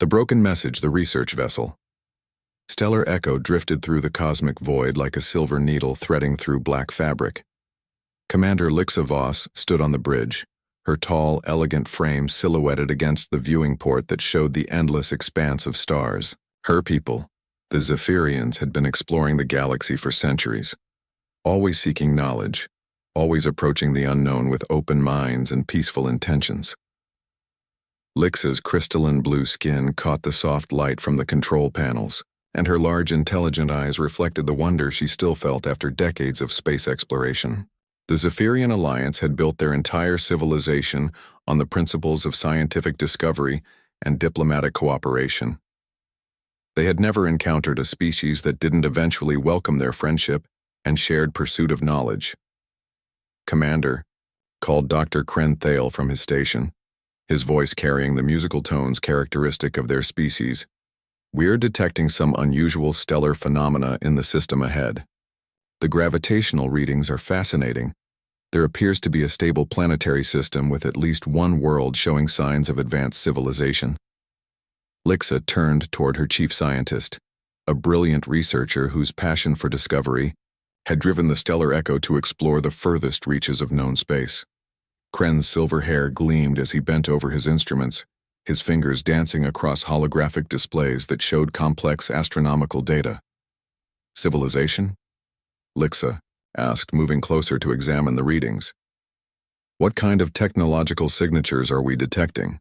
The broken message, the research vessel. Stellar echo drifted through the cosmic void like a silver needle threading through black fabric. Commander Lixa Voss stood on the bridge, her tall, elegant frame silhouetted against the viewing port that showed the endless expanse of stars. Her people, the Zephyrians, had been exploring the galaxy for centuries, always seeking knowledge, always approaching the unknown with open minds and peaceful intentions. Lixa's crystalline blue skin caught the soft light from the control panels, and her large, intelligent eyes reflected the wonder she still felt after decades of space exploration. The Zephyrian Alliance had built their entire civilization on the principles of scientific discovery and diplomatic cooperation. They had never encountered a species that didn't eventually welcome their friendship and shared pursuit of knowledge. Commander called Dr. Kren Thale from his station, his voice carrying the musical tones characteristic of their species. "We're detecting some unusual stellar phenomena in the system ahead. The gravitational readings are fascinating. There appears to be a stable planetary system with at least one world showing signs of advanced civilization." Lixa turned toward her chief scientist, a brilliant researcher whose passion for discovery had driven the Stellar Echo to explore the furthest reaches of known space. Kren's silver hair gleamed as he bent over his instruments, his fingers dancing across holographic displays that showed complex astronomical data. "Civilization?" Lixa asked, moving closer to examine the readings. "What kind of technological signatures are we detecting?"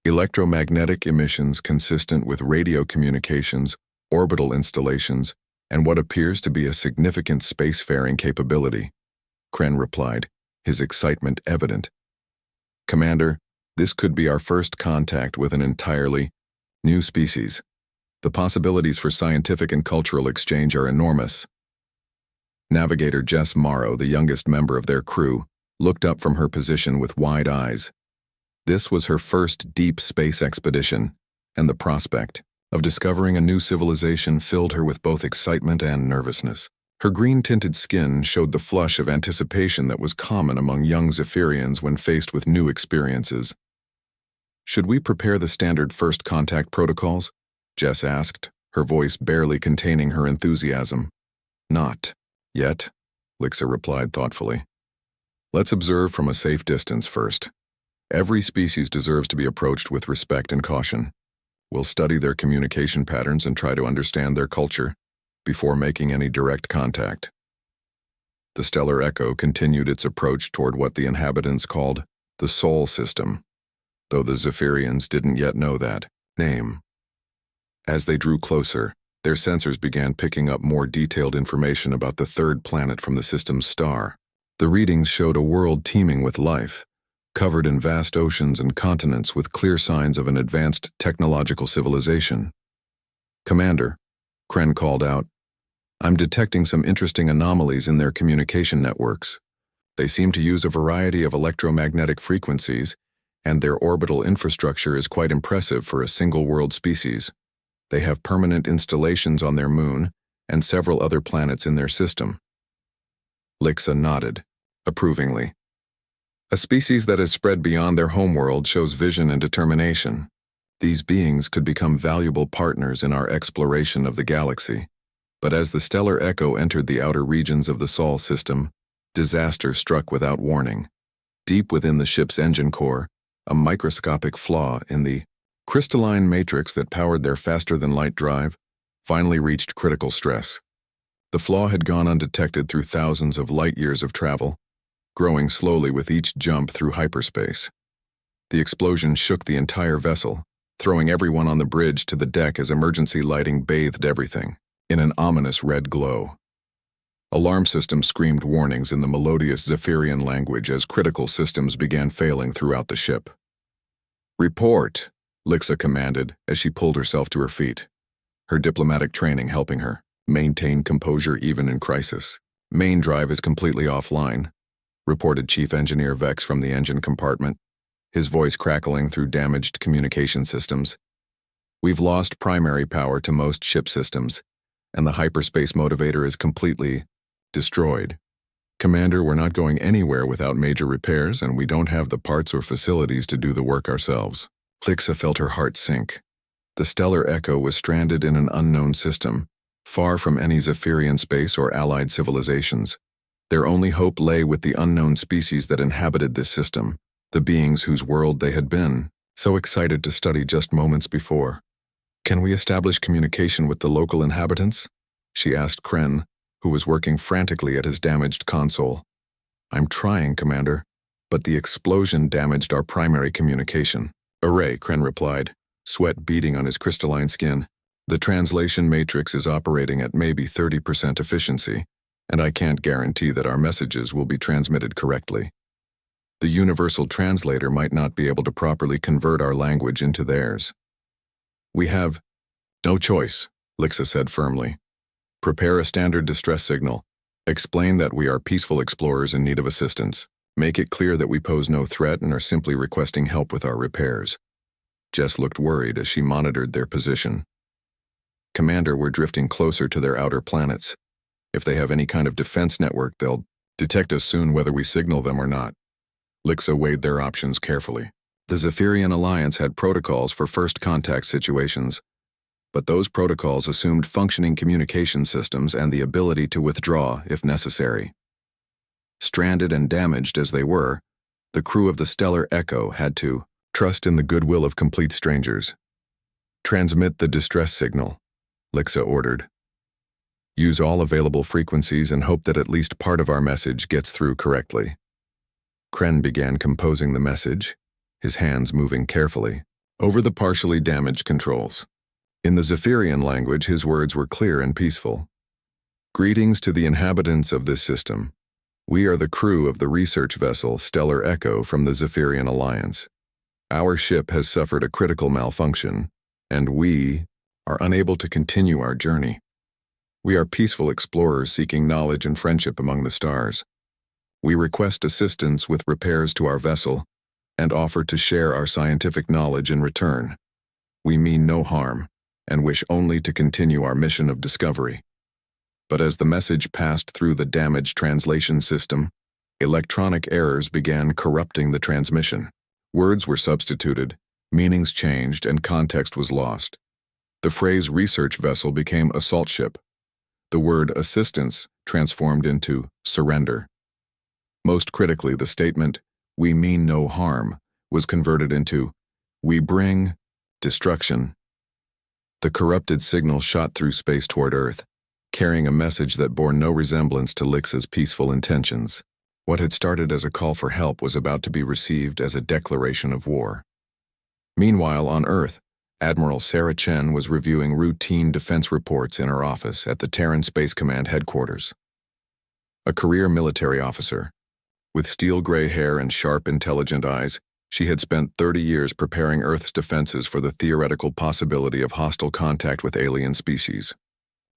"Electromagnetic emissions consistent with radio communications, orbital installations, and what appears to be a significant spacefaring capability," Kren replied, his excitement evident. "Commander, this could be our first contact with an entirely new species. The possibilities for scientific and cultural exchange are enormous." Navigator Jess Morrow, the youngest member of their crew, looked up from her position with wide eyes. This was her first deep space expedition, and the prospect of discovering a new civilization filled her with both excitement and nervousness. Her green-tinted skin showed the flush of anticipation that was common among young Zephyrians when faced with new experiences. "Should we prepare the standard first contact protocols?" Jess asked, her voice barely containing her enthusiasm. "Not yet," Lixa replied thoughtfully. "Let's observe from a safe distance first. Every species deserves to be approached with respect and caution. We'll study their communication patterns and try to understand their culture before making any direct contact." The Stellar Echo continued its approach toward what the inhabitants called the Sol System, though the Zephyrians didn't yet know that name. As they drew closer, their sensors began picking up more detailed information about the third planet from the system's star. The readings showed a world teeming with life, covered in vast oceans and continents with clear signs of an advanced technological civilization. "Commander," Kren called out, "I'm detecting some interesting anomalies in their communication networks. They seem to use a variety of electromagnetic frequencies, and their orbital infrastructure is quite impressive for a single-world species. They have permanent installations on their moon and several other planets in their system." Lixa nodded, approvingly. "A species that has spread beyond their homeworld shows vision and determination. These beings could become valuable partners in our exploration of the galaxy." But as the Stellar Echo entered the outer regions of the Sol system, disaster struck without warning. Deep within the ship's engine core, a microscopic flaw in the crystalline matrix that powered their faster-than-light drive finally reached critical stress. The flaw had gone undetected through thousands of light-years of travel, growing slowly with each jump through hyperspace. The explosion shook the entire vessel, throwing everyone on the bridge to the deck as emergency lighting bathed everything in an ominous red glow. Alarm systems screamed warnings in the melodious Zephyrian language as critical systems began failing throughout the ship. "Report," Lixa commanded as she pulled herself to her feet, her diplomatic training helping her maintain composure even in crisis. "Main drive is completely offline," reported Chief Engineer Vex from the engine compartment, his voice crackling through damaged communication systems. "We've lost primary power to most ship systems, and the hyperspace motivator is completely destroyed. Commander, we're not going anywhere without major repairs, and we don't have the parts or facilities to do the work ourselves." Lixa felt her heart sink. The Stellar Echo was stranded in an unknown system, far from any Zephyrian space or allied civilizations. Their only hope lay with the unknown species that inhabited this system, the beings whose world they had been so excited to study just moments before. "Can we establish communication with the local inhabitants?" she asked Kren, who was working frantically at his damaged console. "I'm trying, Commander, but the explosion damaged our primary communication." "Array," Kren replied, sweat beading on his crystalline skin. "The translation matrix is operating at maybe 30% efficiency, and I can't guarantee that our messages will be transmitted correctly. The universal translator might not be able to properly convert our language into theirs." "We have no choice," Lixa said firmly. "Prepare a standard distress signal. Explain that we are peaceful explorers in need of assistance. Make it clear that we pose no threat and are simply requesting help with our repairs." Jess looked worried as she monitored their position. "Commander, we're drifting closer to their outer planets. If they have any kind of defense network, they'll detect us soon whether we signal them or not." Lixa weighed their options carefully. The Zephyrian Alliance had protocols for first contact situations, but those protocols assumed functioning communication systems and the ability to withdraw if necessary. Stranded and damaged as they were, the crew of the Stellar Echo had to trust in the goodwill of complete strangers. "Transmit the distress signal," Lixa ordered. "Use all available frequencies and hope that at least part of our message gets through correctly." Kren began composing the message, his hands moving carefully over the partially damaged controls. In the Zephyrian language, his words were clear and peaceful. "Greetings to the inhabitants of this system. We are the crew of the research vessel Stellar Echo from the Zephyrian Alliance. Our ship has suffered a critical malfunction, and we are unable to continue our journey. We are peaceful explorers seeking knowledge and friendship among the stars. We request assistance with repairs to our vessel and offer to share our scientific knowledge in return. We mean no harm and wish only to continue our mission of discovery." But as the message passed through the damaged translation system, electronic errors began corrupting the transmission. Words were substituted, meanings changed, and context was lost. The phrase research vessel became assault ship. The word assistance transformed into surrender. Most critically, the statement, "We mean no harm," was converted into, "We bring destruction." The corrupted signal shot through space toward Earth, carrying a message that bore no resemblance to Lixa's peaceful intentions. What had started as a call for help was about to be received as a declaration of war. Meanwhile, on Earth, Admiral Sarah Chen was reviewing routine defense reports in her office at the Terran Space Command headquarters. A career military officer, with steel gray hair and sharp, intelligent eyes, she had spent 30 years preparing Earth's defenses for the theoretical possibility of hostile contact with alien species.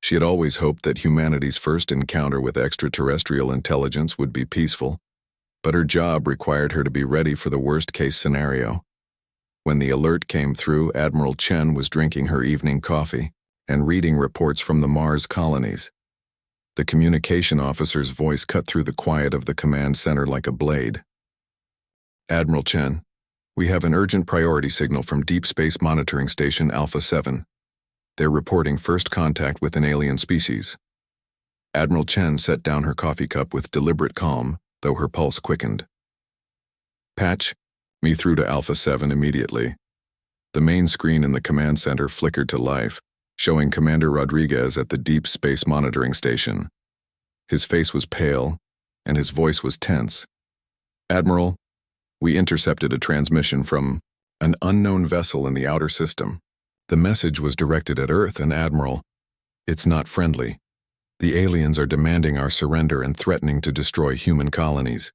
She had always hoped that humanity's first encounter with extraterrestrial intelligence would be peaceful, but her job required her to be ready for the worst-case scenario. When the alert came through, Admiral Chen was drinking her evening coffee and reading reports from the Mars colonies. The communication officer's voice cut through the quiet of the command center like a blade. "Admiral Chen, we have an urgent priority signal from Deep Space Monitoring Station Alpha 7. They're reporting first contact with an alien species." Admiral Chen set down her coffee cup with deliberate calm, though her pulse quickened. "Patch me through to Alpha 7 immediately." The main screen in the command center flickered to life, showing Commander Rodriguez at the Deep Space Monitoring Station. His face was pale, and his voice was tense. "Admiral, we intercepted a transmission from an unknown vessel in the outer system. The message was directed at Earth, and Admiral, it's not friendly. The aliens are demanding our surrender and threatening to destroy human colonies.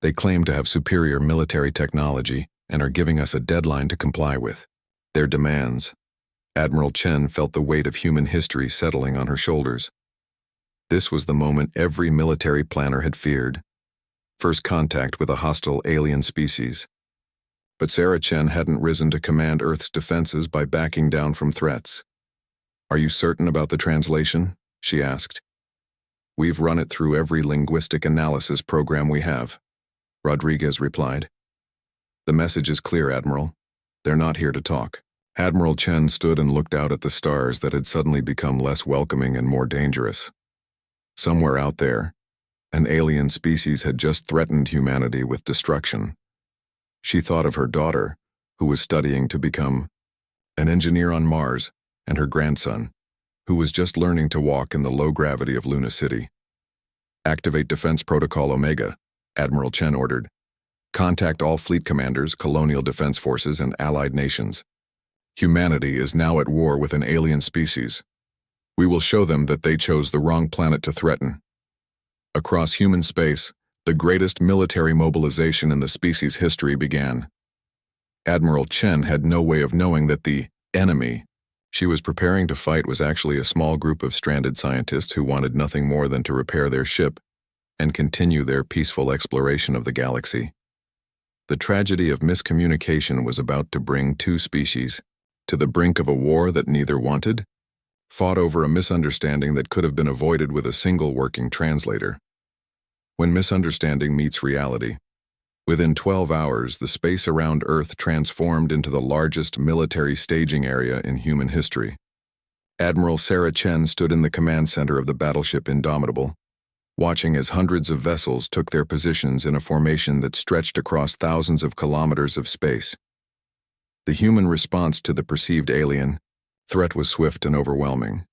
They claim to have superior military technology and are giving us a deadline to comply with. Their demands." Admiral Chen felt the weight of human history settling on her shoulders. This was the moment every military planner had feared. First contact with a hostile alien species. But Sarah Chen hadn't risen to command Earth's defenses by backing down from threats. "Are you certain about the translation?" she asked. "We've run it through every linguistic analysis program we have," Rodriguez replied. "The message is clear, Admiral. They're not here to talk. Admiral Chen stood and looked out at the stars that had suddenly become less welcoming and more dangerous. Somewhere out there, an alien species had just threatened humanity with destruction. She thought of her daughter, who was studying to become an engineer on Mars, and her grandson, who was just learning to walk in the low gravity of Luna City. "Activate Defense Protocol Omega," Admiral Chen ordered. "Contact all fleet commanders, colonial defense forces, and allied nations. Humanity is now at war with an alien species. We will show them that they chose the wrong planet to threaten." Across human space, the greatest military mobilization in the species' history began. Admiral Chen had no way of knowing that the enemy she was preparing to fight was actually a small group of stranded scientists who wanted nothing more than to repair their ship and continue their peaceful exploration of the galaxy. The tragedy of miscommunication was about to bring two species to the brink of a war that neither wanted, fought over a misunderstanding that could have been avoided with a single working translator. When misunderstanding meets reality, within 12 hours, the space around Earth transformed into the largest military staging area in human history. Admiral Sarah Chen stood in the command center of the battleship Indomitable, watching as hundreds of vessels took their positions in a formation that stretched across thousands of kilometers of space. The human response to the perceived alien threat was swift and overwhelming.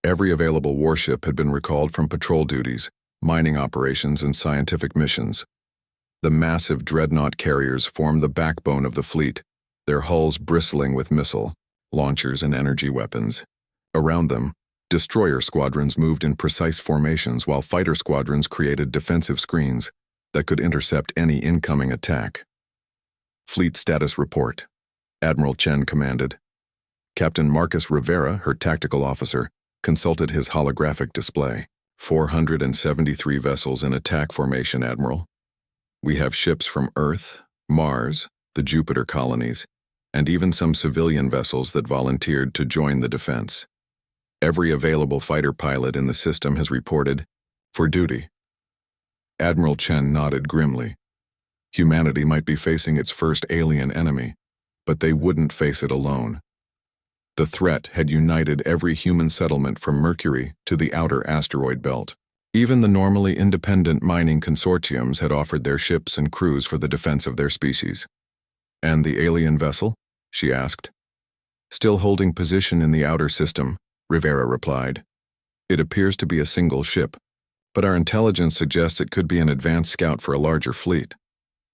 Every available warship had been recalled from patrol duties, mining operations, and scientific missions. The massive dreadnought carriers formed the backbone of the fleet, their hulls bristling with missile, launchers, and energy weapons. Around them, destroyer squadrons moved in precise formations while fighter squadrons created defensive screens that could intercept any incoming attack. "Fleet status report," Admiral Chen commanded. Captain Marcus Rivera, her tactical officer, consulted his holographic display. 473 vessels in attack formation, Admiral. We have ships from Earth, Mars, the Jupiter colonies, and even some civilian vessels that volunteered to join the defense. Every available fighter pilot in the system has reported for duty. Admiral Chen nodded grimly. Humanity might be facing its first alien enemy, but they wouldn't face it alone. The threat had united every human settlement from Mercury to the outer asteroid belt. Even the normally independent mining consortiums had offered their ships and crews for the defense of their species. "And the alien vessel?" she asked. "Still holding position in the outer system," Rivera replied. "It appears to be a single ship, but our intelligence suggests it could be an advanced scout for a larger fleet.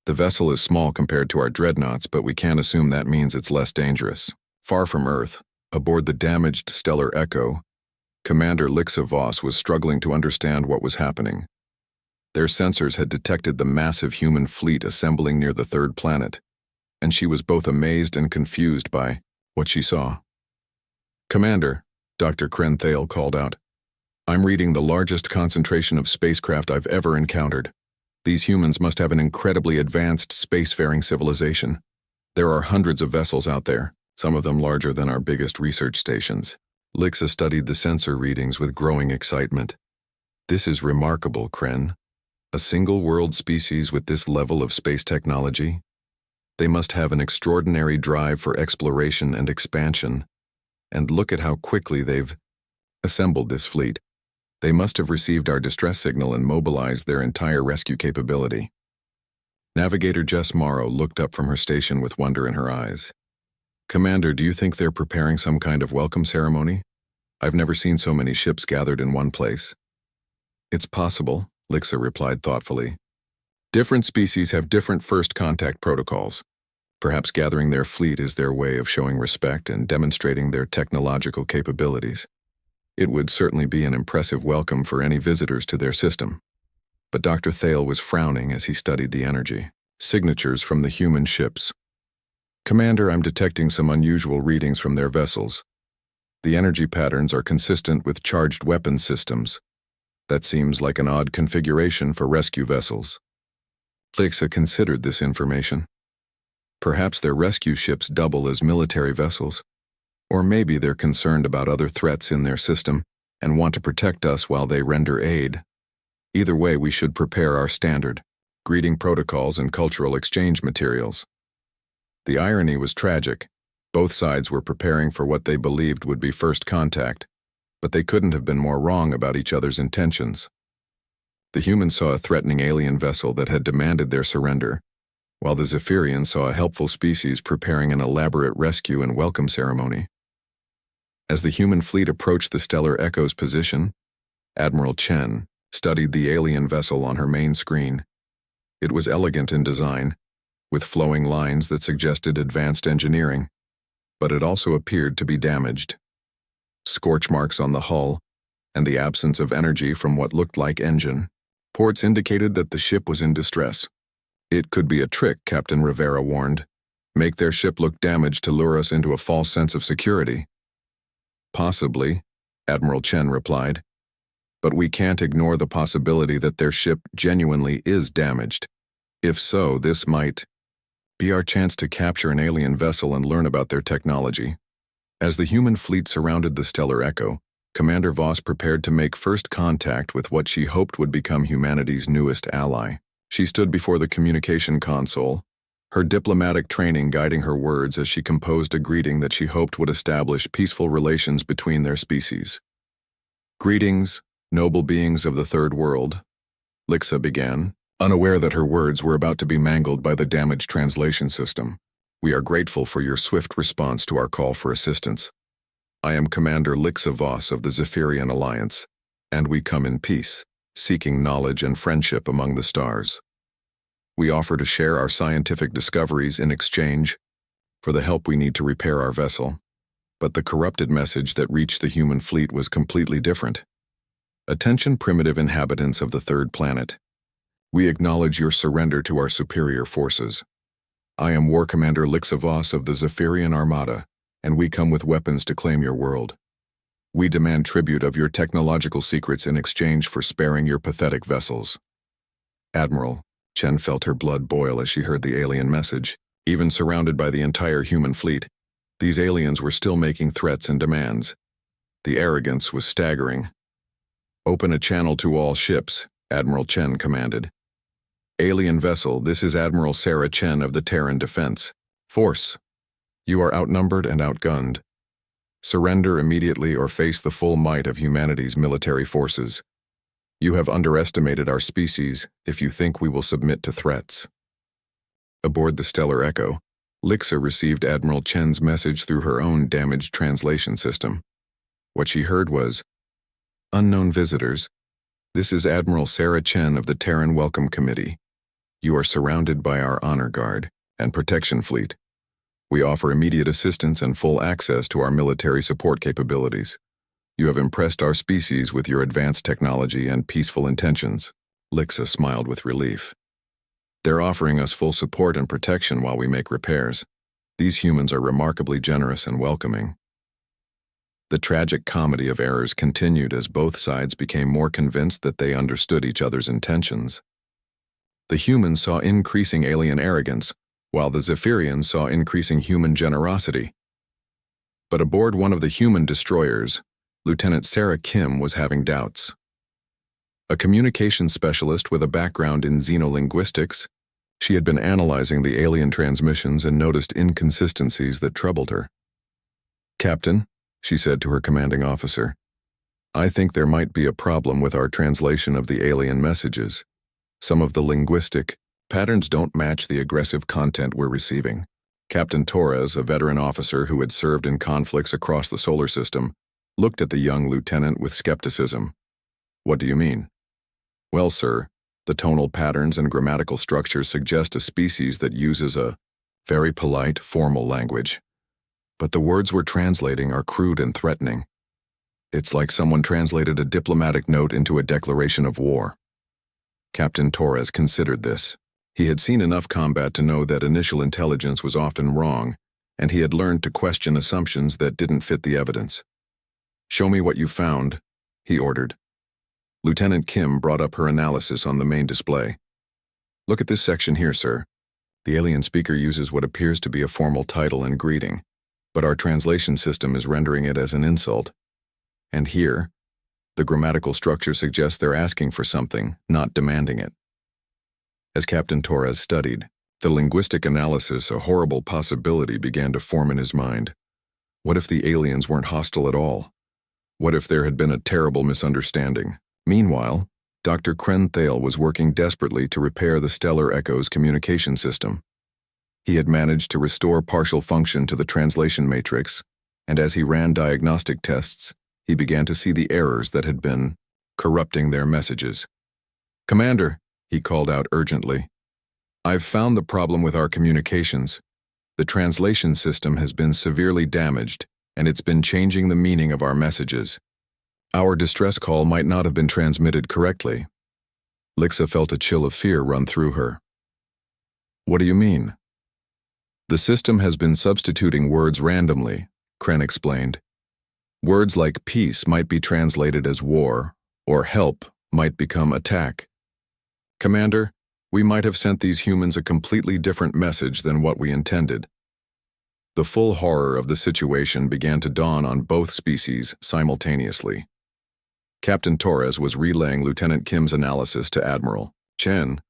The vessel is small compared to our dreadnoughts, but we can't assume that means it's less dangerous." Far from Earth, aboard the damaged Stellar Echo, Commander Lixa Voss was struggling to understand what was happening. Their sensors had detected the massive human fleet assembling near the third planet, and she was both amazed and confused by what she saw. "Commander," Dr. Krenthale called out, "I'm reading the largest concentration of spacecraft I've ever encountered. These humans must have an incredibly advanced spacefaring civilization. There are hundreds of vessels out there, some of them larger than our biggest research stations." Lixa studied the sensor readings with growing excitement. "This is remarkable, Kren. A single world species with this level of space technology? They must have an extraordinary drive for exploration and expansion. And look at how quickly they've assembled this fleet. They must have received our distress signal and mobilized their entire rescue capability." Navigator Jess Morrow looked up from her station with wonder in her eyes. "Commander, do you think they're preparing some kind of welcome ceremony? I've never seen so many ships gathered in one place." "It's possible," Lixa replied thoughtfully. "Different species have different first contact protocols. Perhaps gathering their fleet is their way of showing respect and demonstrating their technological capabilities. It would certainly be an impressive welcome for any visitors to their system." But Dr. Thale was frowning as he studied the energy. Signatures from the human ships. "Commander, I'm detecting some unusual readings from their vessels. The energy patterns are consistent with charged weapons systems. That seems like an odd configuration for rescue vessels." Lixa considered this information. Perhaps their rescue ships double as military vessels. Or maybe they're concerned about other threats in their system and want to protect us while they render aid. Either way, we should prepare our standard greeting protocols and cultural exchange materials. The irony was tragic, Both sides were preparing for what they believed would be first contact, but they couldn't have been more wrong about each other's intentions. The humans saw a threatening alien vessel that had demanded their surrender, while the Zephyrians saw a helpful species preparing an elaborate rescue and welcome ceremony. As the human fleet approached the Stellar Echo's position, Admiral Chen studied the alien vessel on her main screen. It was elegant in design, with flowing lines that suggested advanced engineering, but it also appeared to be damaged. Scorch marks on the hull, and the absence of energy from what looked like engine ports indicated that the ship was in distress. It could be a trick, Captain Rivera warned. Make their ship look damaged to lure us into a false sense of security. Possibly, Admiral Chen replied. But we can't ignore the possibility that their ship genuinely is damaged. If so, this might be our chance to capture an alien vessel and learn about their technology. As the human fleet surrounded the Stellar Echo, Commander Voss prepared to make first contact with what she hoped would become humanity's newest ally. She stood before the communication console, her diplomatic training guiding her words as she composed a greeting that she hoped would establish peaceful relations between their species. "Greetings, noble beings of the Third World," Lixa began, unaware that her words were about to be mangled by the damaged translation system. "We are grateful for your swift response to our call for assistance. I am Commander Lixa Voss of the Zephyrian Alliance, and we come in peace, seeking knowledge and friendship among the stars. We offer to share our scientific discoveries in exchange for the help we need to repair our vessel." But the corrupted message that reached the human fleet was completely different. "Attention, primitive inhabitants of the third planet. We acknowledge your surrender to our superior forces. I am War Commander Lixa Voss of the Zephyrian Armada, and we come with weapons to claim your world. We demand tribute of your technological secrets in exchange for sparing your pathetic vessels." "Admiral," Chen felt her blood boil as she heard the alien message. Even surrounded by the entire human fleet, these aliens were still making threats and demands. The arrogance was staggering. "Open a channel to all ships," Admiral Chen commanded. "Alien vessel, this is Admiral Sarah Chen of the Terran Defense Force. You are outnumbered and outgunned. Surrender immediately or face the full might of humanity's military forces. You have underestimated our species if you think we will submit to threats." Aboard the Stellar Echo, Lixa received Admiral Chen's message through her own damaged translation system. What she heard was, "Unknown visitors, this is Admiral Sarah Chen of the Terran Welcome Committee. You are surrounded by our honor guard and protection fleet. We offer immediate assistance and full access to our military support capabilities. You have impressed our species with your advanced technology and peaceful intentions." Lixa smiled with relief. "They're offering us full support and protection while we make repairs. These humans are remarkably generous and welcoming." The tragic comedy of errors continued as both sides became more convinced that they understood each other's intentions. The humans saw increasing alien arrogance, while the Zephyrians saw increasing human generosity. But aboard one of the human destroyers, Lieutenant Sarah Kim was having doubts. A communications specialist with a background in xenolinguistics, she had been analyzing the alien transmissions and noticed inconsistencies that troubled her. "Captain," she said to her commanding officer, "I think there might be a problem with our translation of the alien messages. Some of the linguistic patterns don't match the aggressive content we're receiving." Captain Torres, a veteran officer who had served in conflicts across the solar system, looked at the young lieutenant with skepticism. "What do you mean?" "Well, sir, the tonal patterns and grammatical structures suggest a species that uses a very polite, formal language. But the words we're translating are crude and threatening. It's like someone translated a diplomatic note into a declaration of war." Captain Torres considered this. He had seen enough combat to know that initial intelligence was often wrong, and he had learned to question assumptions that didn't fit the evidence. "Show me what you found," he ordered. Lieutenant Kim brought up her analysis on the main display. "Look at this section here, sir. The alien speaker uses what appears to be a formal title and greeting, but our translation system is rendering it as an insult. And here, the grammatical structure suggests they're asking for something, not demanding it." As Captain Torres studied, The linguistic analysis, a horrible possibility, began to form in his mind. What if the aliens weren't hostile at all? What if there had been a terrible misunderstanding? Meanwhile, Dr. Kren Thale was working desperately to repair the Stellar Echo's communication system. He had managed to restore partial function to the translation matrix, and as he ran diagnostic tests, he began to see the errors that had been corrupting their messages. "Commander," he called out urgently, "I've found the problem with our communications. The translation system has been severely damaged, and it's been changing the meaning of our messages. Our distress call might not have been transmitted correctly." Lixa felt a chill of fear run through her. "What do you mean?" "The system has been substituting words randomly," Kren explained. "Words like peace might be translated as war, or help might become attack. Commander, we might have sent these humans a completely different message than what we intended." The full horror of the situation began to dawn on both species simultaneously. Captain Torres was relaying Lieutenant Kim's analysis to Admiral Chen,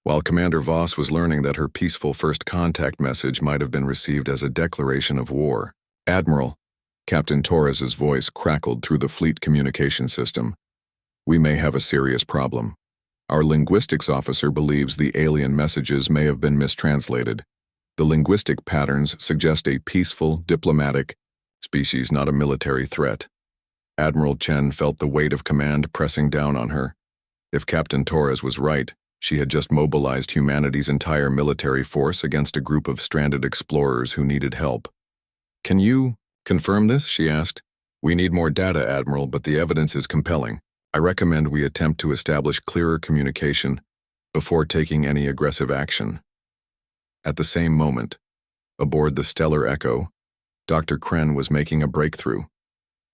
while Commander Voss was learning that her peaceful first contact message might have been received as a declaration of war. "Admiral," Captain Torres's voice crackled through the fleet communication system, "we may have a serious problem. Our linguistics officer believes the alien messages may have been mistranslated. The linguistic patterns suggest a peaceful, diplomatic species, not a military threat." Admiral Chen felt the weight of command pressing down on her. If Captain Torres was right, she had just mobilized humanity's entire military force against a group of stranded explorers who needed help. "Can you confirm this?" she asked. "We need more data, Admiral, but the evidence is compelling. I recommend we attempt to establish clearer communication before taking any aggressive action." At the same moment, aboard the Stellar Echo, Dr. Kren was making a breakthrough.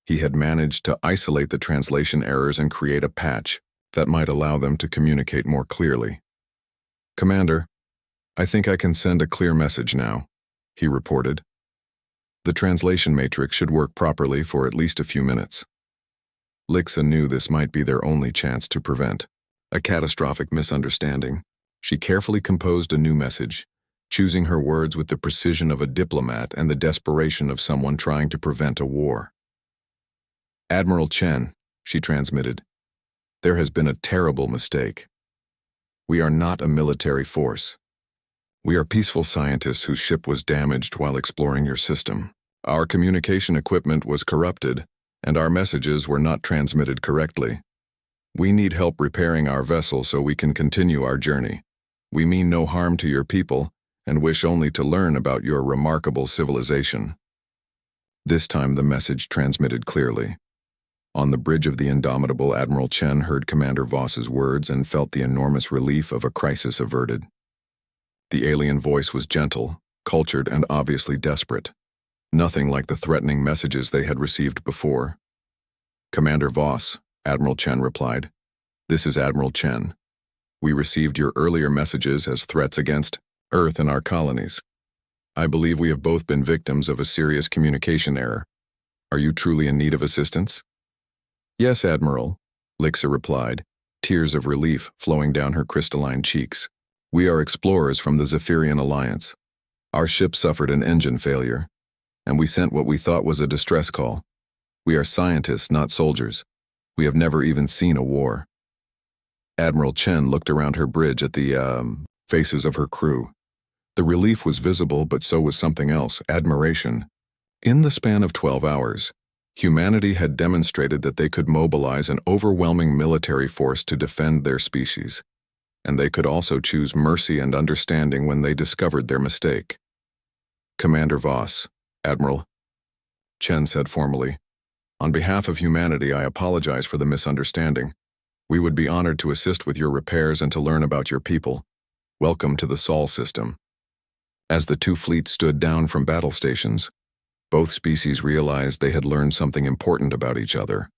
He had managed to isolate the translation errors and create a patch that might allow them to communicate more clearly. "Commander, I think I can send a clear message now," he reported. "The translation matrix should work properly for at least a few minutes." Lixa knew this might be their only chance to prevent a catastrophic misunderstanding. She carefully composed a new message, choosing her words with the precision of a diplomat and the desperation of someone trying to prevent a war. "Admiral Chen," she transmitted, "there has been a terrible mistake. We are not a military force. We are peaceful scientists whose ship was damaged while exploring your system. Our communication equipment was corrupted, and our messages were not transmitted correctly. We need help repairing our vessel so we can continue our journey. We mean no harm to your people, and wish only to learn about your remarkable civilization." This time the message transmitted clearly. On the bridge of the Indomitable, Admiral Chen heard Commander Voss's words and felt the enormous relief of a crisis averted. The alien voice was gentle, cultured, and obviously desperate. Nothing like the threatening messages they had received before. "Commander Voss," Admiral Chen replied. "This is Admiral Chen. We received your earlier messages as threats against Earth and our colonies. I believe we have both been victims of a serious communication error. Are you truly in need of assistance?" "Yes, Admiral," Lixa replied, tears of relief flowing down her crystalline cheeks. "We are explorers from the Zephyrian Alliance. Our ship suffered an engine failure, and we sent what we thought was a distress call. We are scientists, not soldiers. We have never even seen a war." Admiral Chen looked around her bridge at the faces of her crew. The relief was visible, but so was something else: admiration. In the span of 12 hours, humanity had demonstrated that they could mobilize an overwhelming military force to defend their species, and they could also choose mercy and understanding when they discovered their mistake. "Commander Voss," Admiral Chen said formally, "on behalf of humanity, I apologize for the misunderstanding. We would be honored to assist with your repairs and to learn about your people. Welcome to the Sol system." As the two fleets stood down from battle stations, both species realized they had learned something important about each other.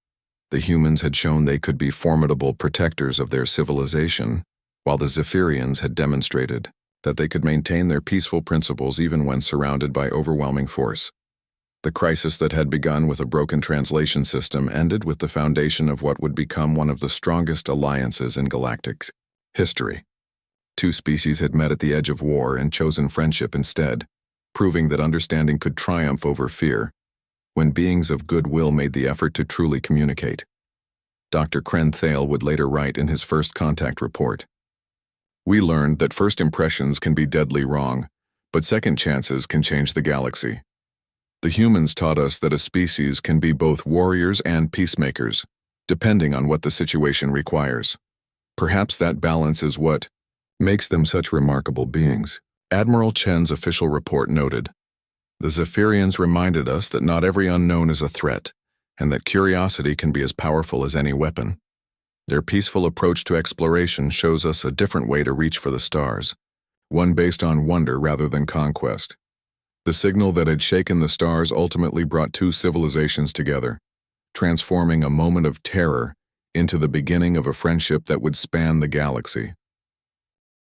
The humans had shown they could be formidable protectors of their civilization, while the Zephyrians had demonstrated that they could maintain their peaceful principles even when surrounded by overwhelming force. The crisis that had begun with a broken translation system ended with the foundation of what would become one of the strongest alliances in Galactic's history. Two species had met at the edge of war and chosen friendship instead, proving that understanding could triumph over fear when beings of goodwill made the effort to truly communicate. Dr. Kren Thale would later write in his First Contact report, "We learned that first impressions can be deadly wrong, but second chances can change the galaxy. The humans taught us that a species can be both warriors and peacemakers, depending on what the situation requires. Perhaps that balance is what makes them such remarkable beings." Admiral Chen's official report noted, "The Zephyrians reminded us that not every unknown is a threat, and that curiosity can be as powerful as any weapon. Their peaceful approach to exploration shows us a different way to reach for the stars, one based on wonder rather than conquest. The signal that had shaken the stars ultimately brought two civilizations together, transforming a moment of terror into the beginning of a friendship that would span the galaxy."